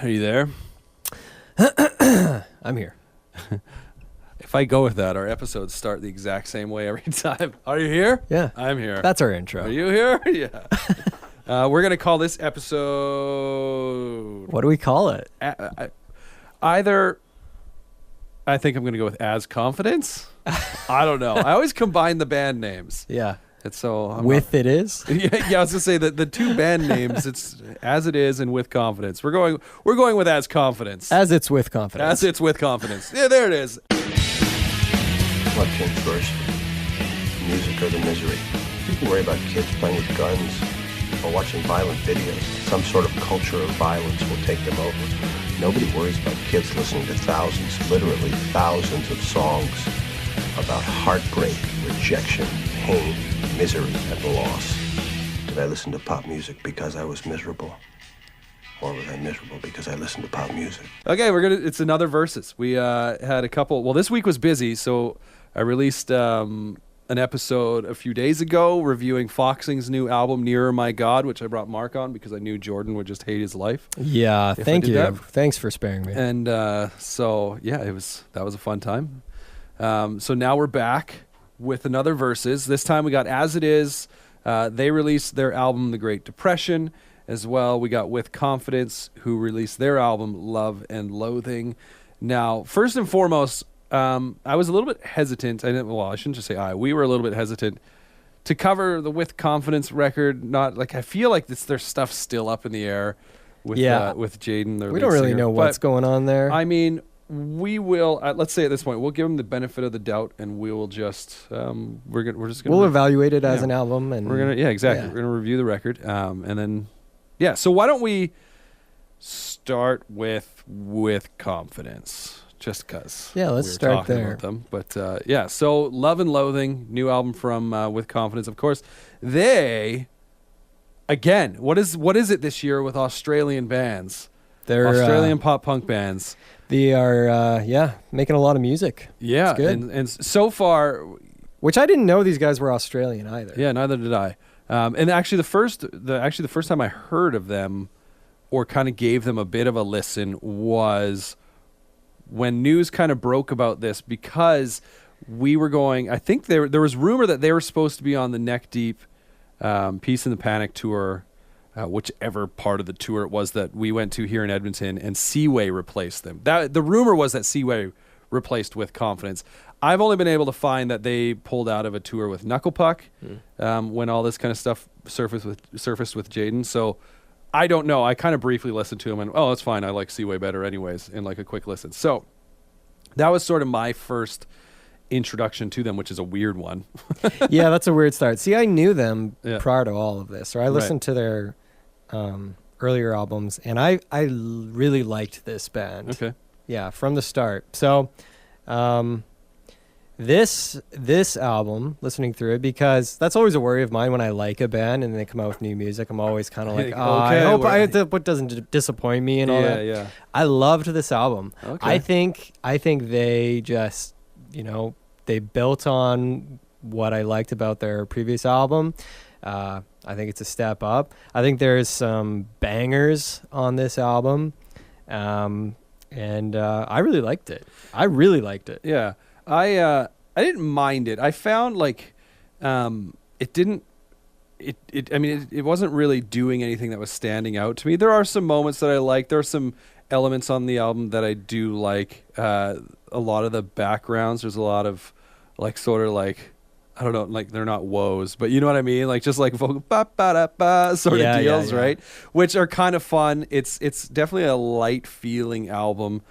Are you there? I'm here. If I go with that, our episodes start the exact same way every time. Are you here? Yeah. I'm here. That's our intro. Are you here? Yeah. We're going to call this episode... What do we call it? Either... I think I'm going to go with As Confidence. I don't know. I always combine the band names. Yeah. And so It is? Yeah, I was going to say that the two band names, it's As It Is and With Confidence. We're going with As Confidence. As it's with confidence. As It's With Confidence. Yeah, there it is. What came first? Music or the misery? People worry about kids playing with guns or watching violent videos. Some sort of culture of violence will take them over. Nobody worries about kids listening to thousands, literally thousands of songs about heartbreak, rejection, pain, misery, and loss. Did I listen to pop music because I was miserable? Or was I miserable because I listened to pop music? Okay, it's another Versus. We had a couple. Well, this week was busy, so I released an episode a few days ago reviewing Foxing's new album, Nearer My God, which I brought Mark on because I knew Jordan would just hate his life. Yeah, thank you. That. Thanks for sparing me. And so, yeah, that was a fun time. So now we're back with another Versus. This time we got As It Is. They released their album, The Great Depression. As well, we got With Confidence, who released their album, Love and Loathing. Now, first and foremost, I was a little bit hesitant. I shouldn't just say we were a little bit hesitant to cover the With Confidence record. Not like I feel like their stuff's still up in the air with Jaden. We don't really know what's going on there. I mean, we will. Let's say at this point, we'll give them the benefit of the doubt, and we will just we'll evaluate it as an album, and we're gonna exactly. We're gonna review the record, and then. Yeah, so why don't we start with Confidence, just because. Yeah, let's start there. About them. But so Love and Loathing, new album from With Confidence. Of course, they, again, what is it this year with Australian bands? They're Australian pop punk bands. They are, making a lot of music. Yeah, it's good. And so far... Which I didn't know these guys were Australian either. Yeah, neither did I. And actually, the first time I heard of them, or kind of gave them a bit of a listen, was when news kind of broke about this, because we were going. I think there was rumor that they were supposed to be on the Neck Deep, Peace and the Panic tour, whichever part of the tour it was that we went to here in Edmonton, and Seaway replaced them. The rumor was that Seaway replaced With Confidence. I've only been able to find that they pulled out of a tour with Knucklepuck when all this kind of stuff surfaced with Jaden. So I don't know. I kind of briefly listened to him and, that's fine. I like Seaway better anyways, in like a quick listen. So that was sort of my first introduction to them, which is a weird one. Yeah, that's a weird start. See, I knew them prior to all of this. Or I listened to their earlier albums, and I really liked this band. Okay. Yeah, from the start. So... This album, listening through it, because that's always a worry of mine when I like a band and they come out with new music. I'm always kind of like, I hope what doesn't disappoint me and all that. Yeah. I loved this album. Okay. I think they just, they built on what I liked about their previous album. I think it's a step up. I think there's some bangers on this album, and I really liked it. Yeah. I didn't mind it. I found like it didn't. It wasn't really doing anything that was standing out to me. There are some moments that I like. There are some elements on the album that I do like. A lot of the backgrounds. There's a lot of like sort of like, I don't know, like they're not woes, but you know what I mean? Like just like vocal ba ba da ba sort of deals, right? Which are kind of fun. It's definitely a light feeling album.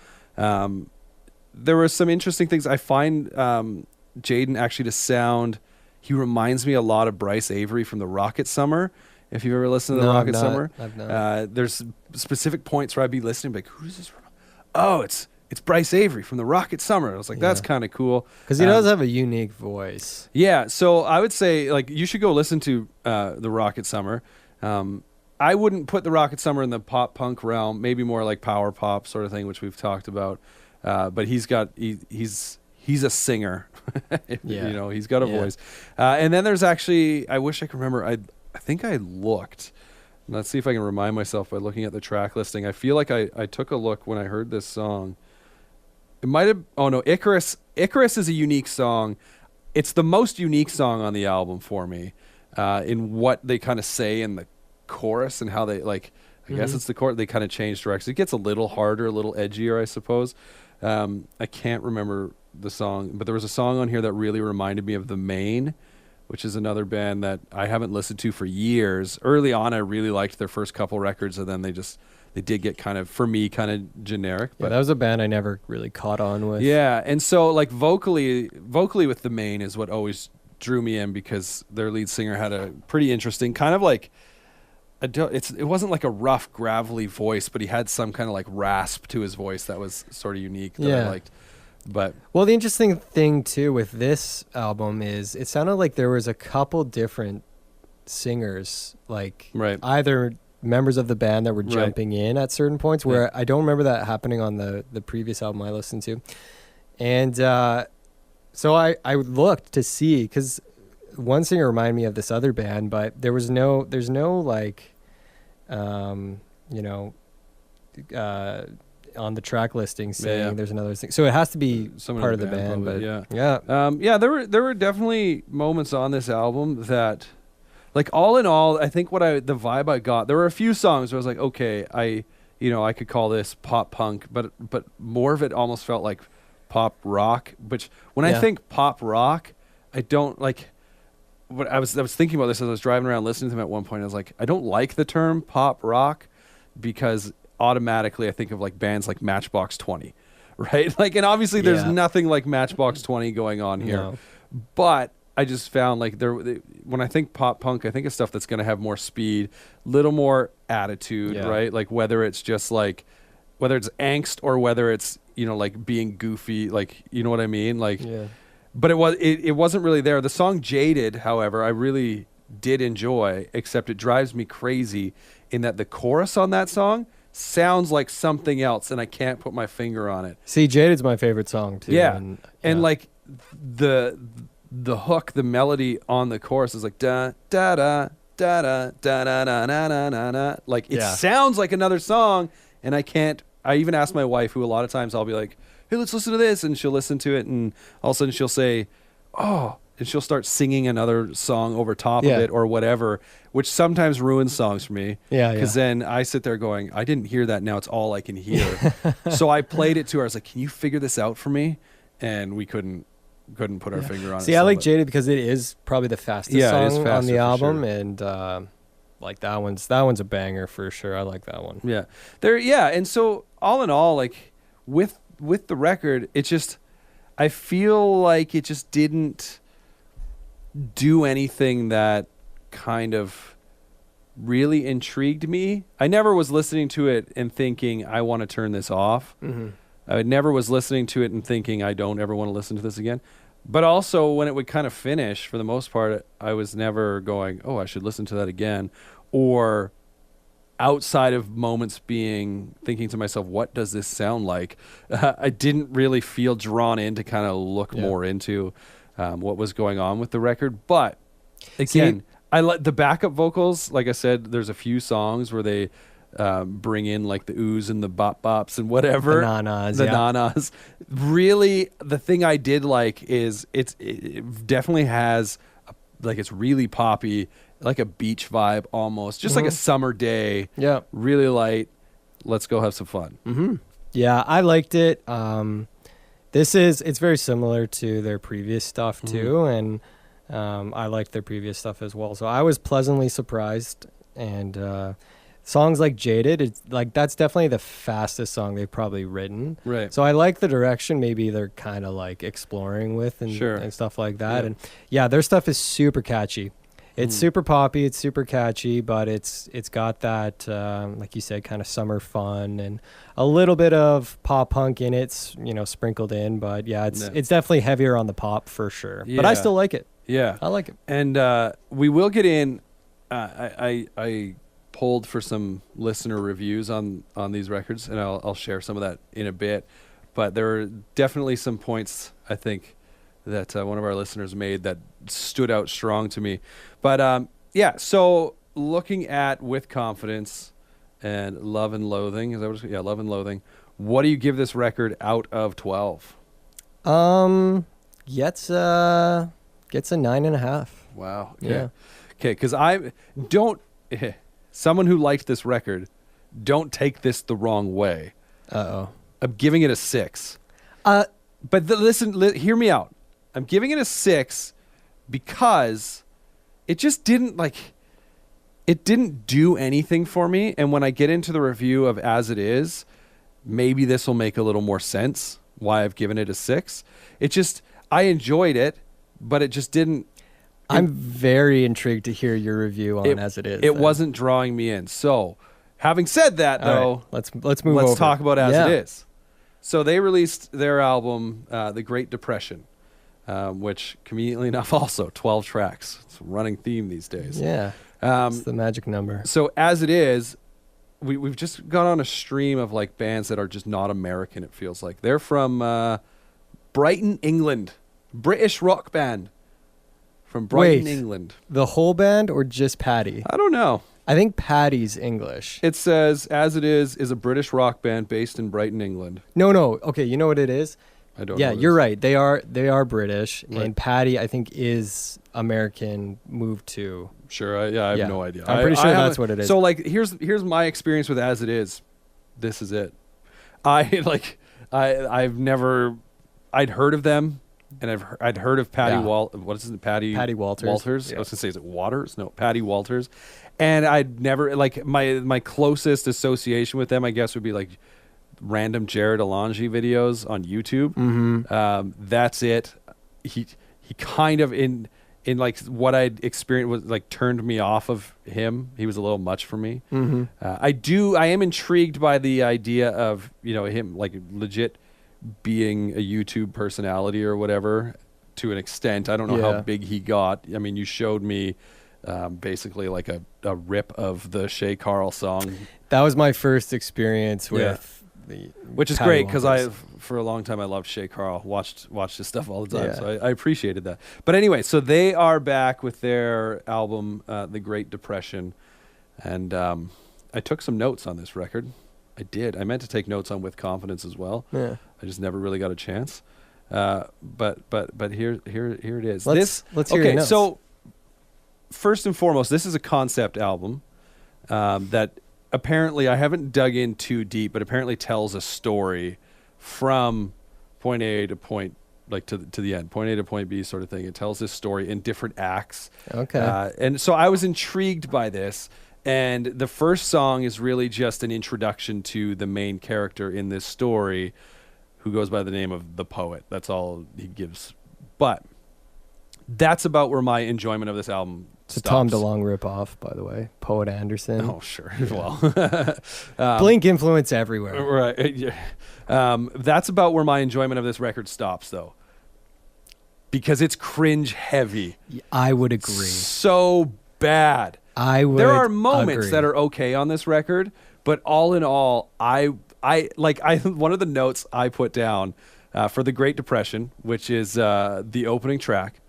There were some interesting things. I find Jaden actually to sound, he reminds me a lot of Bryce Avery from the Rocket Summer. If you've ever listened to the Rocket Summer, I've not. There's specific points where I'd be listening, like, who's this from? Oh, it's Bryce Avery from the Rocket Summer. I was like, that's kind of cool. Because he does have a unique voice. Yeah, so I would say, like, you should go listen to the Rocket Summer. I wouldn't put the Rocket Summer in the pop punk realm, maybe more like power pop sort of thing, which we've talked about. But he's a singer. He's got a voice. And then there's actually, I wish I could remember, I think I looked Let's see if I can remind myself by looking at the track listing. I feel like I took a look when I heard this song. It might have. Oh no, Icarus. Icarus is a unique song. It's the most unique song on the album for me, in what they kind of say in the chorus and how they like. I guess it's the chorus. They kind of change directions. It gets a little harder, a little edgier, I suppose. I can't remember the song, but there was a song on here that really reminded me of The Maine, which is another band that I haven't listened to for years. Early on, I really liked their first couple records, and then they did get kind of, for me, kind of generic. Yeah, But that was a band I never really caught on with. yeah, and so like vocally with The Maine is what always drew me in, because their lead singer had a pretty interesting kind of like, it wasn't like a rough gravelly voice, but he had some kind of like rasp to his voice that was sort of unique that I liked. But well, the interesting thing too with this album is it sounded like there was a couple different singers, like either members of the band that were jumping in at certain points, where I don't remember that happening on the previous album I listened to. And so I looked to see, because one singer reminded me of this other band, but there's no like, on the track listing saying there's another thing. So it has to be part of the band. But there were definitely moments on this album that, like, all in all, I think the vibe I got, there were a few songs where I was like, okay, I could call this pop punk, but more of it almost felt like pop rock, which when I think pop rock, I don't like. What I was thinking about this as I was driving around listening to them at one point. I was like, I don't like the term pop rock, because automatically I think of like bands like Matchbox 20, right? Like, and obviously there's nothing like Matchbox 20 going on here. No. But I just found like when I think pop punk, I think of stuff that's going to have more speed, little more attitude, right? Like whether it's angst or whether it's, like being goofy, like, you know what I mean? Like, but it wasn't really there. The song Jaded, however, I really did enjoy, except it drives me crazy in that the chorus on that song sounds like something else, and I can't put my finger on it. See, Jaded's my favorite song too. Yeah, and like the hook, the melody on the chorus is like da da da da da da da da da da da. Like it sounds like another song, and I can't. I even asked my wife, who a lot of times I'll be like, hey, let's listen to this, and she'll listen to it, and all of a sudden she'll say, oh, and she'll start singing another song over top of it or whatever, which sometimes ruins songs for me. Because then I sit there going, I didn't hear that. Now it's all I can hear. So I played it to her. I was like, can you figure this out for me? And we couldn't put our finger on it. See, I like Jaded because it is probably the fastest song on the album, and like that one's a banger for sure. I like that one. Yeah, and so all in all, like with the record, it just, I feel like it just didn't do anything that kind of really intrigued me. I never was listening to it and thinking, I want to turn this off. I never was listening to it and thinking, I don't ever want to listen to this again. But also, when it would kind of finish, for the most part, I was never going, oh, I should listen to that again. Or outside of moments thinking to myself, what does this sound like? I didn't really feel drawn in to kind of look more into what was going on with the record. But again, I like the backup vocals. Like I said, there's a few songs where they bring in like the oohs and the bop bops and whatever. The nanas. Really, the thing I did like is it definitely has it's really poppy, like a beach vibe almost, just like a summer day. Yeah, really light. Let's go have some fun. Yeah, I liked it. It's very similar to their previous stuff too, and I liked their previous stuff as well. So I was pleasantly surprised. And songs like Jaded, it's like that's definitely the fastest song they've probably written. Right. So I like the direction maybe they're kind of like exploring with and stuff like that. And their stuff is super catchy. It's super poppy, it's super catchy, but it's got that, like you said, kind of summer fun and a little bit of pop punk in it, sprinkled in. But it's definitely heavier on the pop for sure. Yeah. But I still like it. Yeah, I like it. And we will get in. I pulled for some listener reviews on these records, and I'll share some of that in a bit. But there are definitely some points, I think, that one of our listeners made that stood out strong to me. But so looking at With Confidence and Love and Loathing, is that what it's, yeah, Love and Loathing. What do you give this record out of 12? Gets a 9.5. Wow. Okay. Yeah. Okay, because I don't. Someone who liked this record, don't take this the wrong way. Uh-oh. I'm giving it a 6. But hear me out. I'm giving it a 6 because it just didn't it didn't do anything for me. And when I get into the review of As It Is, maybe this will make a little more sense why I've given it a 6. I enjoyed it, but it just didn't. I'm very intrigued to hear your review on As It Is. It wasn't drawing me in. So, having said that, though, right, let's move over. Let's talk about As It Is. So they released their album, The Great Depression, which, conveniently enough, also 12 tracks. It's a running theme these days. Yeah, it's the magic number. So As It Is, we've just gone on a stream of like bands that are just not American, it feels like. They're from Brighton, England. British rock band from Brighton, England. The whole band or just Paddy? I don't know. I think Paddy's English. It says As It Is a British rock band based in Brighton, England. No. Okay, you know what it is? I don't know. Yeah, you're right. They are British, Right. and Paddy, I think, is American, moved to. Sure, I have no idea. I'm pretty sure that's what it is. So like, here's my experience with As It Is. This is it. I'd heard of them, and I'd heard of Paddy what is it? Paddy Walters. Yeah. I was gonna say, is it Waters? No, Paddy Walters. And I'd never my closest association with them, I guess, would be like random Jared Alonji videos on YouTube. Mm-hmm. That's it. He kind of in like what I'd experienced was like turned me off of him. He was a little much for me. Mm-hmm. I am intrigued by the idea of him like legit being a YouTube personality or whatever to an extent. I don't know how big he got. I mean, you showed me basically like a rip of the Shay Carl song. That was my first experience with which is great because for a long time I loved Shay Carl, watched his stuff all the time, so I appreciated that. But anyway, so they are back with their album The Great Depression, and I took some notes on this record. I did. I meant to take notes on With Confidence as well. Yeah. I just never really got a chance. But here it is. Let's hear your notes. So first and foremost, this is a concept album that apparently I haven't dug in too deep, but apparently tells a story from point A to point to the end, point A to point B sort of thing. It tells this story in different acts. Okay. And so I was intrigued by this. And the first song is really just an introduction to the main character in this story, who goes by the name of The Poet. That's all he gives. But that's about where my enjoyment of this album It's a stops. Tom DeLonge ripoff, by the way. Poet Anderson. Oh, sure. Well, Blink influence everywhere. right. Yeah. That's about where my enjoyment of this record stops, though, because it's cringe heavy. I would agree. So bad. There are moments that are okay on this record, but all in all, I one of the notes I put down for The Great Depression, which is the opening track.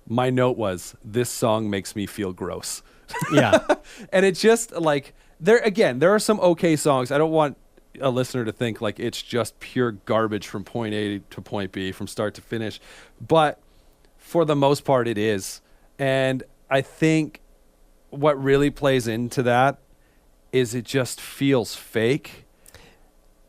My note was, this song makes me feel gross. Yeah. And it's just like, there are some okay songs. I don't want a listener to think like it's just pure garbage from point A to point B from start to finish. But for the most part, it is. And I think what really plays into that is it just feels fake.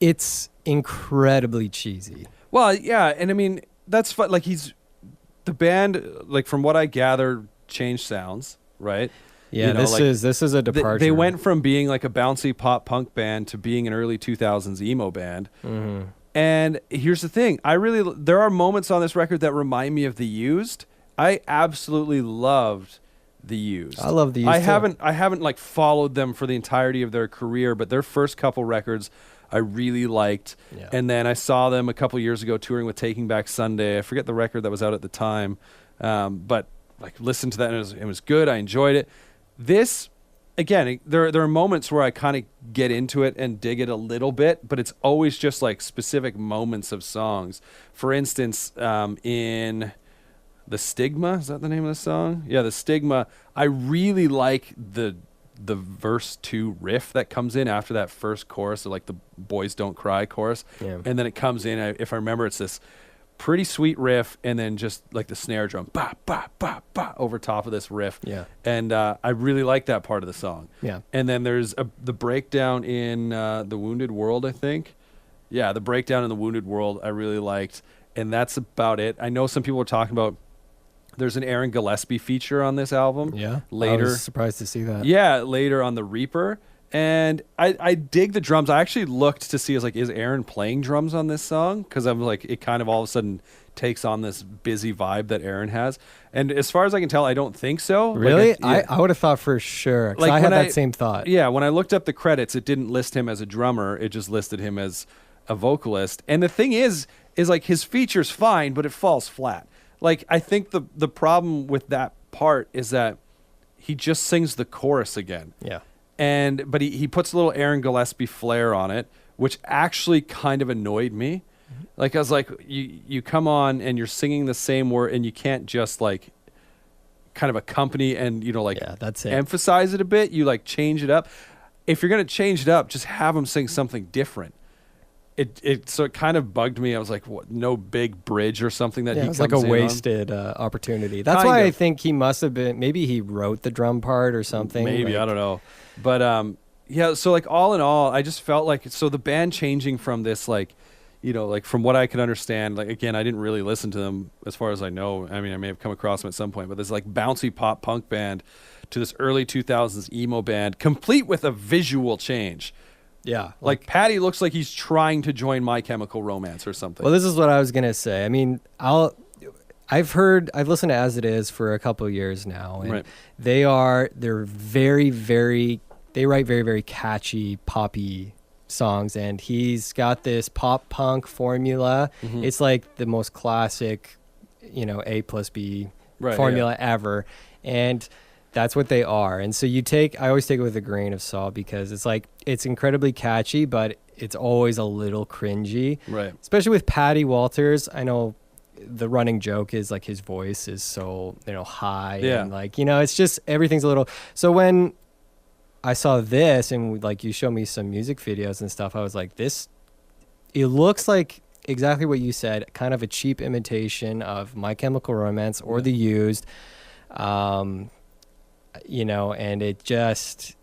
It's incredibly cheesy. Well, yeah, and I mean, that's fun. Like, the band, like, from what I gather, changed sounds, right? Yeah, this is a departure. They went from being like a bouncy pop punk band to being an early 2000s emo band. Mm-hmm. And here's the thing. There are moments on this record that remind me of The Used. I absolutely loved The Used. I love The Used too. I haven't like followed them for the entirety of their career, but their first couple records I really liked. Yeah. And then I saw them a couple years ago touring with Taking Back Sunday. I forget the record that was out at the time, but like listened to that and it was good. I enjoyed it. This, again, there are moments where I kind of get into it and dig it a little bit, but it's always just like specific moments of songs. For instance, in The Stigma, is that the name of the song? Yeah, The Stigma. I really like the verse 2 riff that comes in after that first chorus, so like the Boys Don't Cry chorus. Yeah. And then it comes in, if I remember, it's this pretty sweet riff, and then just like the snare drum, ba, ba, ba, ba, over top of this riff. Yeah. And I really like that part of the song. Yeah. And then there's the breakdown in The Wounded World, I think. Yeah, the breakdown in The Wounded World I really liked. And that's about it. I know some people were talking about there's an Aaron Gillespie feature on this album. Yeah. Later. I was surprised to see that. Yeah, later on The Reaper. And I dig the drums. I actually looked to see, is Aaron playing drums on this song? Because I'm like, it kind of all of a sudden takes on this busy vibe that Aaron has. And as far as I can tell, I don't think so. Really? Like I would have thought for sure. 'Cause Like I had when that same thought. Yeah, when I looked up the credits, it didn't list him as a drummer. It just listed him as a vocalist. And the thing is like his feature's fine, but it falls flat. Like, I think the problem with that part is that he just sings the chorus again. Yeah. But he puts a little Aaron Gillespie flair on it, which actually kind of annoyed me. Like, I was like, you come on and you're singing the same word, and you can't just like kind of accompany and, Yeah, that's it. emphasize it a bit. You like change it up. If you're going to change it up, just have him sing something different. So it kind of bugged me. I was like, what, no big bridge or something that Yeah, he it was comes like a in wasted opportunity. That's Kind why I of. think he must have been, maybe he wrote the drum part or something. Maybe, like- I don't know. But yeah, so like all in all, I just felt like, so the band changing from this, like, like from what I could understand, like, again, I didn't really listen to them as far as I know. I mean, I may have come across them at some point, but this like bouncy pop punk band to this early 2000s emo band, complete with a visual change. Yeah. Like Patty looks like he's trying to join My Chemical Romance or something. Well, this is what I was gonna say. I mean, I've listened to As It Is for a couple of years now, and Right. they're very, very, they write very, very catchy, poppy songs, and he's got this pop punk formula. Mhm. It's like the most classic, A plus B Right, formula ever, and that's what they are. And so I always take it with a grain of salt, because it's incredibly catchy, but it's always a little cringy. Right. Especially with Patty Walters. I know the running joke is like his voice is so, high. Yeah. And like, it's just everything's a little. So when I saw this and like you showed me some music videos and stuff, I was like, it looks like exactly what you said, kind of a cheap imitation of My Chemical Romance or The Used. And it just,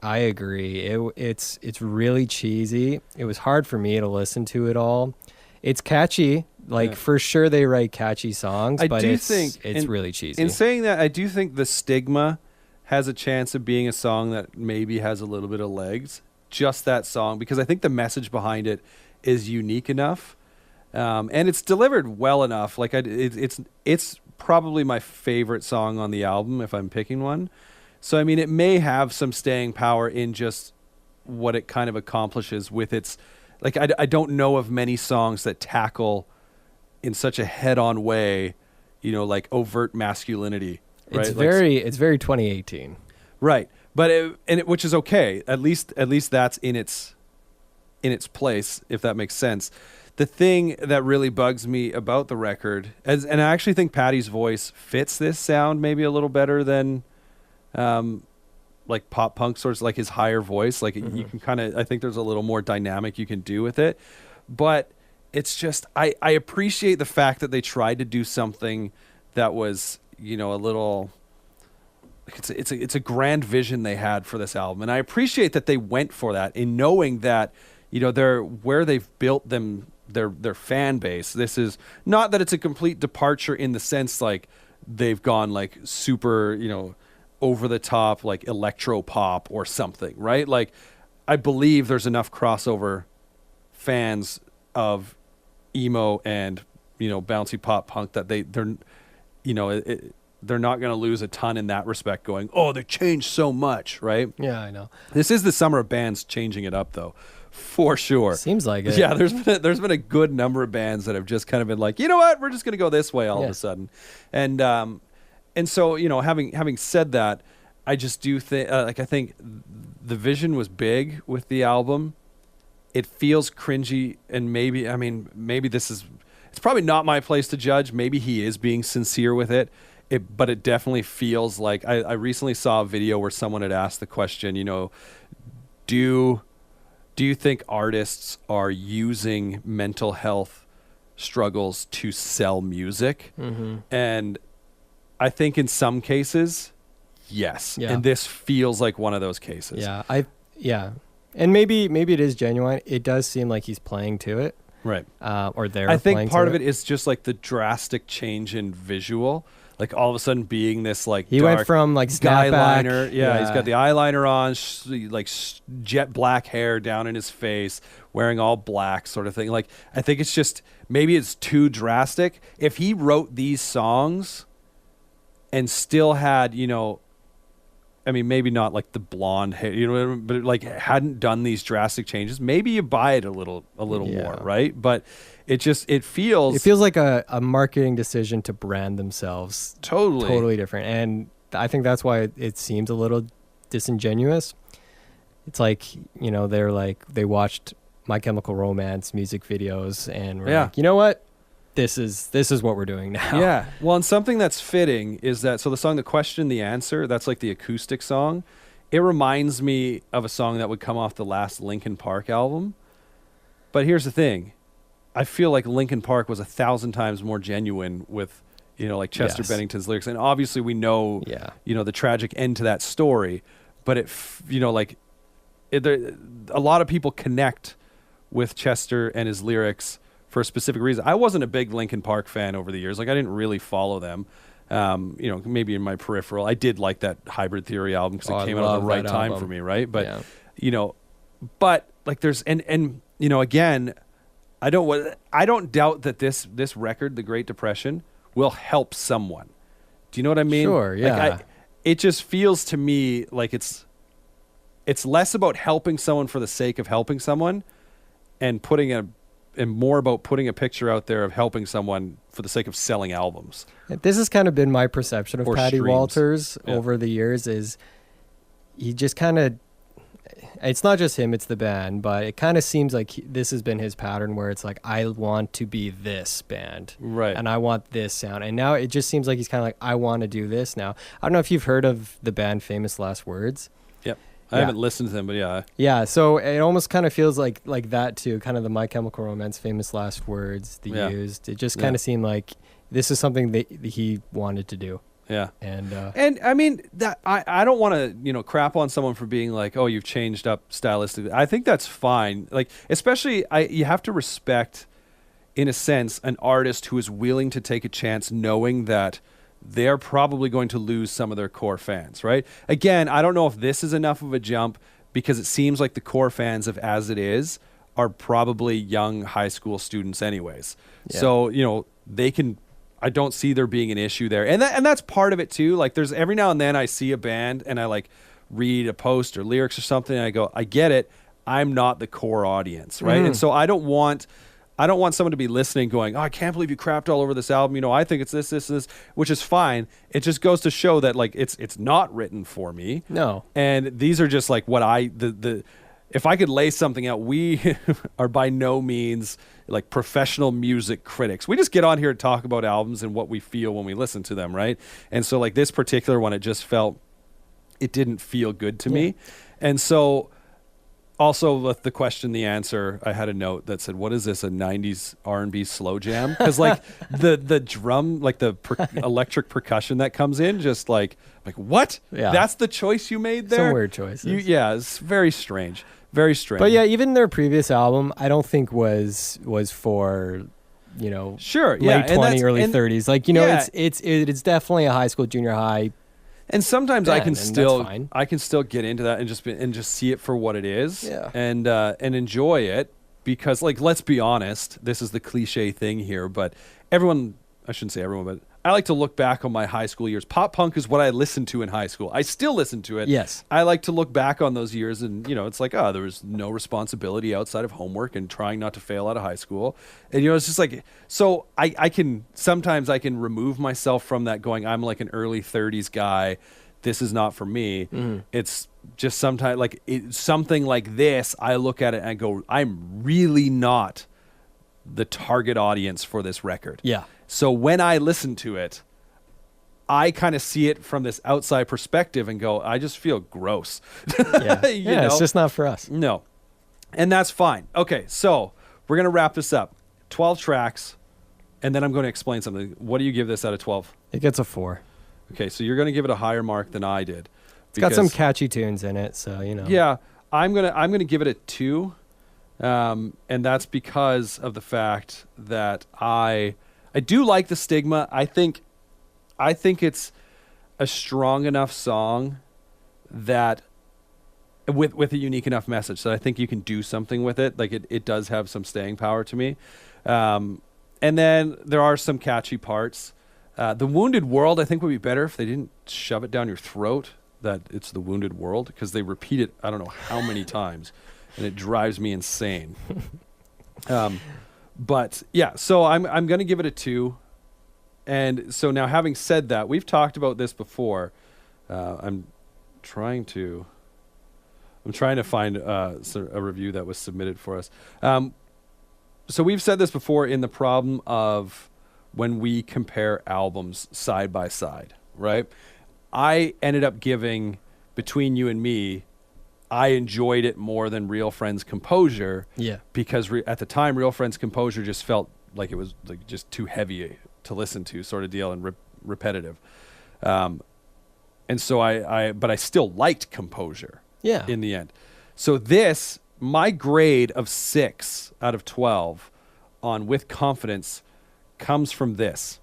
I agree. It's really cheesy. It was hard for me to listen to it all. It's catchy, like for sure they write catchy songs, but it's really cheesy. In saying that, I do think The Stigma has a chance of being a song that maybe has a little bit of legs. Just that song, because I think the message behind it is unique enough, and it's delivered well enough. Like it's probably my favorite song on the album if I'm picking one. So I mean, it may have some staying power in just what it kind of accomplishes with its. Like I don't know of many songs that tackle in such a head-on way, like overt masculinity. Right? It's very 2018. Right. But which is okay. At least that's in its place, if that makes sense. The thing that really bugs me about the record, and I actually think Patty's voice fits this sound maybe a little better than like pop punk sorts, like his higher voice. Like you can kind of, I think there's a little more dynamic you can do with it. But it's just, I appreciate the fact that they tried to do something that was, a little, it's a grand vision they had for this album. And I appreciate that they went for that in knowing that, they're where they've built their fan base. This is not that it's a complete departure in the sense like they've gone like super, over the top, like electro pop or something, right? Like I believe there's enough crossover fans of emo and, bouncy pop punk that they're not going to lose a ton in that respect going, oh, they changed so much, right? Yeah, I know. This is the summer of bands changing it up, though, for sure. Seems like it. Yeah, there's been a good number of bands that have just kind of been like, you know what, we're just going to go this way all of a sudden. And so, having said that, I just do think, I think the vision was big with the album. It feels cringy, and maybe this is, it's probably not my place to judge. Maybe he is being sincere with it. But it definitely feels like I recently saw a video where someone had asked the question, do you think artists are using mental health struggles to sell music? Mm-hmm. And I think in some cases, yes. Yeah. And this feels like one of those cases. Yeah. And maybe it is genuine. It does seem like he's playing to it. Right. Or they're I think playing part to of it is just like the drastic change in visual. Like all of a sudden being this like he dark went from like snapback. eyeliner. Yeah, he's got the eyeliner on, jet black hair down in his face, wearing all black sort of thing. Like I think it's just maybe it's too drastic. If he wrote these songs and still had, I mean, maybe not like the blonde hair, but like hadn't done these drastic changes, maybe you buy it a little more, right? But it feels like a marketing decision to brand themselves totally different. And I think that's why it seems a little disingenuous. It's like, they're like, they watched My Chemical Romance music videos and were like, you know what? This is what we're doing now. Yeah. Well, and something that's fitting is that, so the song, The Question, The Answer, that's like the acoustic song. It reminds me of a song that would come off the last Linkin Park album. But here's the thing. I feel like Linkin Park was 1,000 times more genuine with, like Chester Bennington's lyrics. And obviously we know, the tragic end to that story. But a lot of people connect with Chester and his lyrics for a specific reason. I wasn't a big Linkin Park fan over the years. Like I didn't really follow them. Maybe in my peripheral. I did like that Hybrid Theory album because it came out at the right time for me, right? But but like there's and again, I don't doubt that this record, The Great Depression, will help someone. Do you know what I mean? Sure, yeah. Like it just feels to me like it's less about helping someone for the sake of helping someone and more about putting a picture out there of helping someone for the sake of selling albums. This has kind of been my perception of Or Patty streams. Walters over the years is he just kind of, it's not just him, it's the band, but it kind of seems like this has been his pattern where it's like, I want to be this band. Right. And I want this sound. And now it just seems like he's kind of like, I want to do this now. I don't know if you've heard of the band Famous Last Words. Yep. I haven't listened to them, but yeah. Yeah, so it almost kind of feels like that too, kind of the My Chemical Romance Famous Last Words, the Used. It just kind of seemed like this is something that he wanted to do. Yeah. And I mean that I don't want to, crap on someone for being like, "Oh, you've changed up stylistically." I think that's fine. Like especially you have to respect in a sense an artist who is willing to take a chance knowing that they're probably going to lose some of their core fans, right? Again, I don't know if this is enough of a jump because it seems like the core fans of As It Is are probably young high school students anyways. Yeah. So, I don't see there being an issue there. And that's part of it too. Like there's every now and then I see a band and I like read a post or lyrics or something and I go, I get it. I'm not the core audience, right? And so I don't want someone to be listening going, oh, I can't believe you crapped all over this album. I think it's this, which is fine. It just goes to show that like it's not written for me. No. And these are just like what if I could lay something out, we are by no means like professional music critics. We just get on here and talk about albums and what we feel when we listen to them, right? And so like this particular one, it didn't feel good to me. And so also, with the question, the answer, I had a note that said, "What is this? A '90s R&B slow jam?" Because like the drum, like the electric percussion that comes in, just like what? Yeah. That's the choice you made there. Some weird choices. It's very strange, very strange. But yeah, even their previous album, I don't think was for sure, late 20s, early 30s. Like it's definitely a high school, junior high. And sometimes I can still get into that and just see it for what it is, and enjoy it because like let's be honest, this is the cliche thing here, but I shouldn't say everyone, but I like to look back on my high school years. Pop punk is what I listened to in high school. I still listen to it. Yes. I like to look back on those years and, it's like, there was no responsibility outside of homework and trying not to fail out of high school. And, it's just like, so sometimes I can remove myself from that going, I'm like an early 30s guy. This is not for me. Mm-hmm. It's just sometimes like something like this, I look at it and I go, I'm really not the target audience for this record. Yeah. So when I listen to it, I kind of see it from this outside perspective and go, I just feel gross. Yeah. You Yeah, it's know? just not for us. No. And that's fine. Okay, so we're going to wrap this up. 12 tracks, and then I'm going to explain something. What do you give this out of 12? It gets a 4. Okay, so you're going to give it a higher mark than I did. It's got some catchy tunes in it, so, you know. Yeah, I'm gonna give it a 2, and that's because of the fact that I do like the Stigma. I think it's a strong enough song that with a unique enough message that I think you can do something with it. Like it does have some staying power to me. And then there are some catchy parts. The Wounded World, I think, would be better if they didn't shove it down your throat that it's the Wounded World, because they repeat it I don't know how many times, and it drives me insane. But yeah, so I'm going to give it a 2. And so now, having said that, we've talked about this before. I'm trying to find a review that was submitted for us. So we've said this before in the problem of when we compare albums side by side, right? I ended up giving Between You and Me, I enjoyed it more than Real Friends Composure. Yeah. Because at the time, Real Friends Composure just felt like it was like just too heavy to listen to, sort of deal, and repetitive. And so but I still liked Composure. Yeah. In the end. So this, my grade of 6 out of 12 on With Confidence comes from this.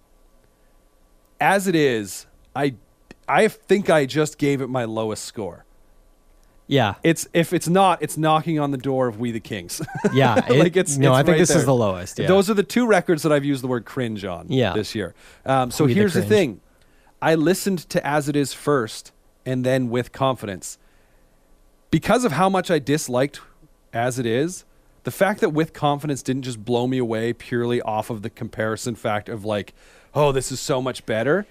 As it is, I think I just gave it my lowest score. Yeah. If it's not, it's knocking on the door of We the Kings. Yeah. Like I think right this there. is the lowest. Yeah. Those are the 2 records that I've used the word cringe on this year. So We the here's the Cringe. thing. I listened to As It Is first and then With Confidence. Because of how much I disliked As It Is, the fact that With Confidence didn't just blow me away purely off of the comparison fact of like, oh, this is so much better.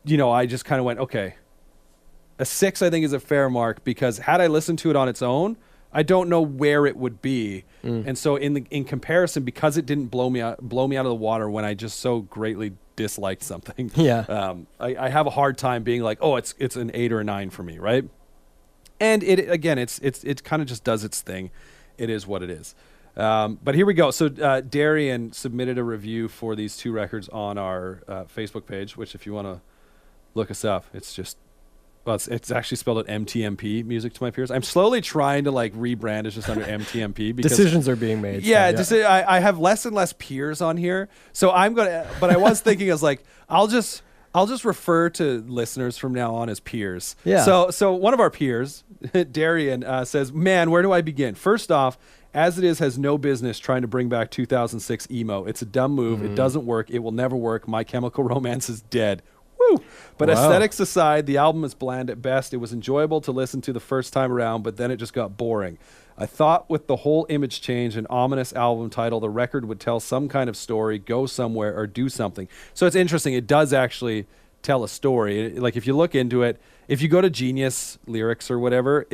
You know, I just kind of went, okay, a 6 I think is a fair mark, because had I listened to it on its own, I don't know where it would be. And so in comparison, because it didn't blow me out of the water when I just so greatly disliked something. Yeah. I have a hard time being like, oh, it's an 8 or a 9 for me, right? And it kind of just does its thing. It is what it is. But here we go. So Darian submitted a review for these 2 records on our Facebook page, which if you want to look us up, it's just, well, it's actually spelled at MTMP, Music to My Peers. I'm slowly trying to like rebrand as just under MTMP because decisions are being made. Yeah, so, yeah. I have less and less peers on here. So but I was thinking, I was like, I'll just refer to listeners from now on as peers. Yeah. So one of our peers, Darian, says, man, where do I begin? First off, As It Is has no business trying to bring back 2006 emo. It's a dumb move. It doesn't work. It will never work. My Chemical Romance is dead. Woo! But Wow. aesthetics aside, the album is bland at best. It was enjoyable to listen to the first time around, but then it just got boring. I thought with the whole image change and ominous album title, the record would tell some kind of story, go somewhere, or do something. So it's interesting. It does actually tell a story. Like if you look into it, if you go to Genius lyrics or whatever,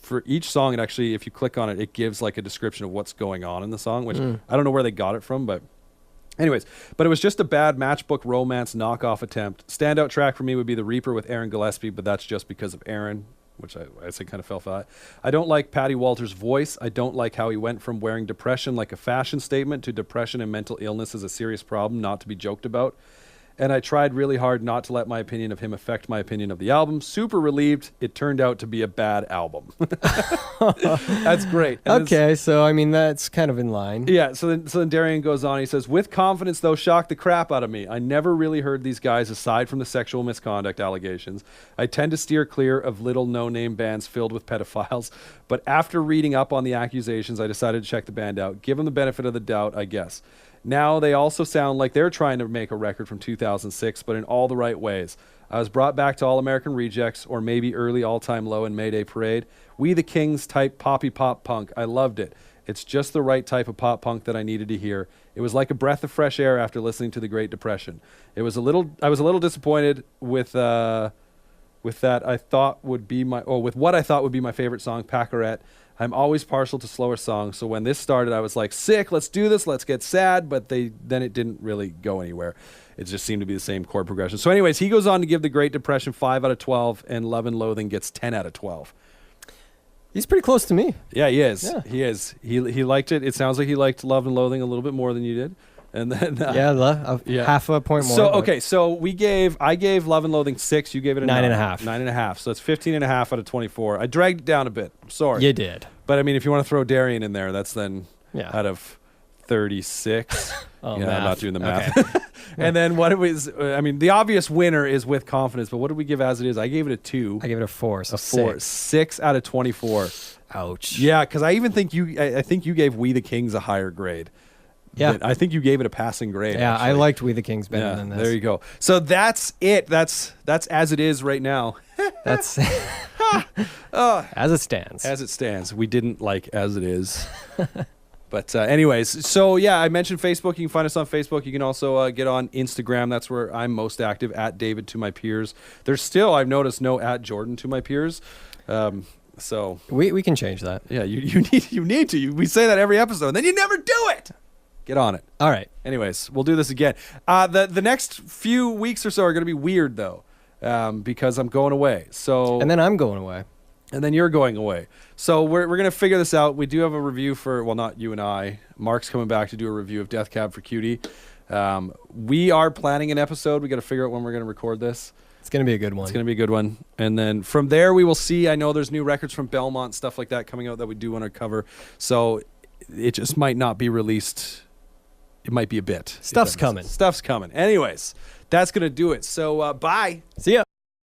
for each song, it actually, if you click on it, it gives like a description of what's going on in the song, which I don't know where they got it from, but anyways, but it was just a bad matchbook romance knockoff attempt. Standout track for me would be The Reaper with Aaron Gillespie, but that's just because of Aaron, which I say kind of fell flat. I don't like Patty Walters' voice. I don't like how he went from wearing depression like a fashion statement to depression and mental illness as a serious problem not to be joked about. And I tried really hard not to let my opinion of him affect my opinion of the album. Super relieved it turned out to be a bad album. That's great. And Okay, so I mean that's kind of in line. yeah, so then Darian goes on. He says, with confidence, though, shocked the crap out of me. I never really heard these guys aside from the sexual misconduct allegations. I tend to steer clear of little no-name bands filled with pedophiles. But after reading up on the accusations, I decided to check the band out. Give them the benefit of the doubt, I guess. Now they also sound like they're trying to make a record from 2006, but in all the right ways. I was brought back to All American Rejects, or maybe early All Time Low and Mayday Parade. We the Kings type poppy pop punk. I loved it. It's just the right type of pop punk that I needed to hear. It was like a breath of fresh air after listening to the Great Depression. I was a little disappointed with what I thought would be my favorite song, Packerette. I'm always partial to slower songs, so when this started, I was like, sick, let's do this, let's get sad, but then it didn't really go anywhere. It just seemed to be the same chord progression. So anyways, he goes on to give The Great Depression 5 out of 12, and Love and Loathing gets 10 out of 12. He's pretty close to me. Yeah, he is. Yeah. He is. He liked it. It sounds like he liked Love and Loathing a little bit more than you did. And then Yeah, half a point more. So but okay, so I gave Love and Loathing 6. You gave it a 9.5. 9.5. So it's 15.5 out of 24. I dragged it down a bit. I'm sorry. You did. But I mean, if you want to throw Darian in there, that's then Yeah. out of 36. Oh, yeah, I'm math. not doing the math. Okay. And then what it was, I mean, the obvious winner is With Confidence. But what did we give As It Is? I gave it a 2. I gave it a 4. So A 4. 6 out of 24. Ouch. Yeah, because I even think I think you gave We the Kings a higher grade. Yeah. I think you gave it a passing grade. Yeah, I actually. liked We the Kings better than this. There you go. So that's it. That's As It Is right now. That's as it stands. As it stands. We didn't like As It Is. But anyways, so yeah, I mentioned Facebook. You can find us on Facebook. You can also get on Instagram. That's where I'm most active, at David to my peers. There's still, I've noticed, no at Jordan to my peers. So we can change that. yeah, you need to. We say that every episode, and then you never do it. Get on it. All right. Anyways, we'll do this again. The next few weeks or so are going to be weird though, because I'm going away. So And then I'm going away. and then you're going away. So we're going to figure this out. We do have a review for, well, not you and I. Mark's coming back to do a review of Death Cab for Cutie. We are planning an episode. We got to figure out when we're going to record this. It's going to be a good one. It's going to be a good one. And then from there, we will see. I know there's new records from Belmont, stuff like that coming out that we do want to cover. So it just might not be released. It might be a bit. Stuff's coming. Stuff's coming. Anyways, that's going to do it. So bye. See ya.